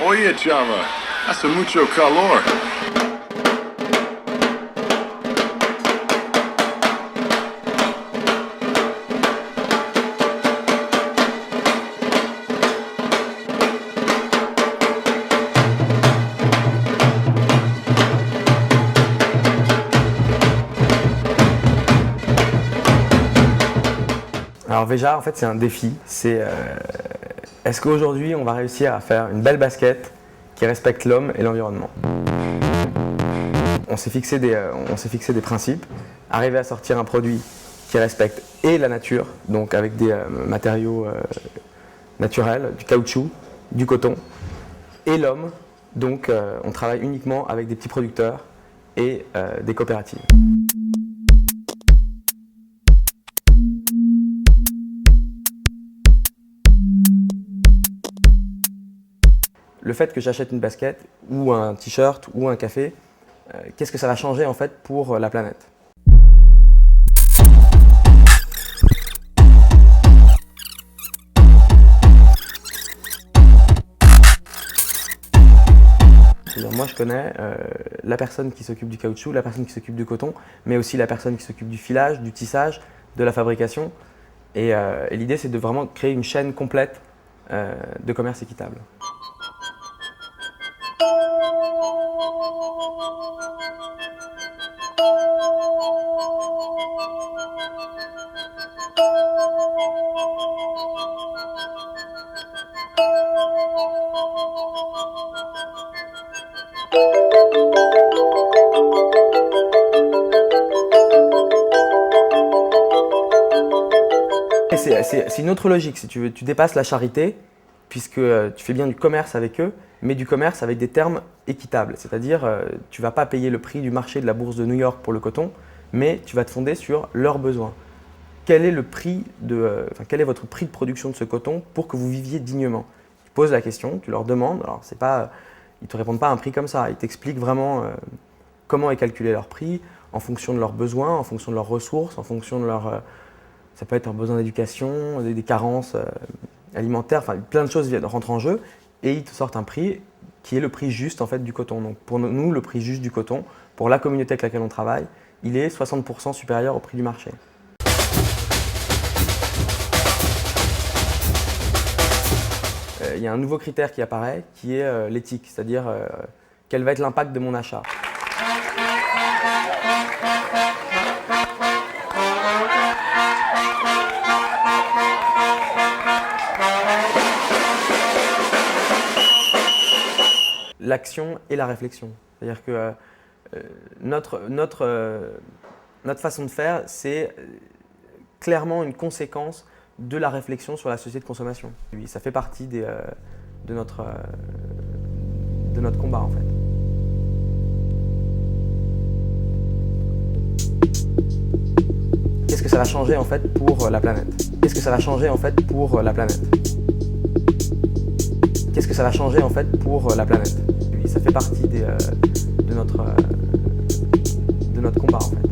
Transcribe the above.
Oye, chava, hace mucho calor. Alors Veja, en fait, c'est un défi. Est-ce qu'aujourd'hui, on va réussir à faire une belle basket qui respecte l'homme et l'environnement? On s'est fixé des principes, arriver à sortir un produit qui respecte et la nature, donc avec des matériaux naturels, du caoutchouc, du coton, et l'homme, donc on travaille uniquement avec des petits producteurs et des coopératives. Le fait que j'achète une basket ou un t-shirt ou un café, qu'est-ce que ça va changer en fait pour la planète? Moi je connais la personne qui s'occupe du caoutchouc, la personne qui s'occupe du coton, mais aussi la personne qui s'occupe du filage, du tissage, de la fabrication. Et l'idée c'est de vraiment créer une chaîne complète de commerce équitable. C'est une autre logique, si tu veux. Tu dépasses la charité, puisque tu fais bien du commerce avec eux, mais du commerce avec des termes équitables. C'est-à-dire, tu ne vas pas payer le prix du marché de la bourse de New York pour le coton, mais tu vas te fonder sur leurs besoins. Quel est votre prix de production de ce coton pour que vous viviez dignement? Tu poses la question, tu leur demandes. Alors, ils ne te répondent pas à un prix comme ça. Ils t'expliquent vraiment comment est calculé leur prix en fonction de leurs besoins, en fonction de leurs ressources, en fonction de leur… ça peut être un besoin d'éducation, des carences alimentaires, enfin plein de choses rentrent en jeu et ils te sortent un prix qui est le prix juste en fait du coton. Donc pour nous, le prix juste du coton, pour la communauté avec laquelle on travaille, il est 60% supérieur au prix du marché. Il y a un nouveau critère qui apparaît qui est l'éthique, c'est-à-dire quel va être l'impact de mon achat. L'action et la réflexion. C'est-à-dire que notre façon de faire, c'est clairement une conséquence de la réflexion sur la société de consommation. Ça fait partie de notre combat en fait. Qu'est-ce que ça va changer en fait pour la planète? Qu'est-ce que ça va changer en fait pour la planète? Qu'est-ce que ça va changer en fait pour la planète? Ça fait partie de notre combat en fait.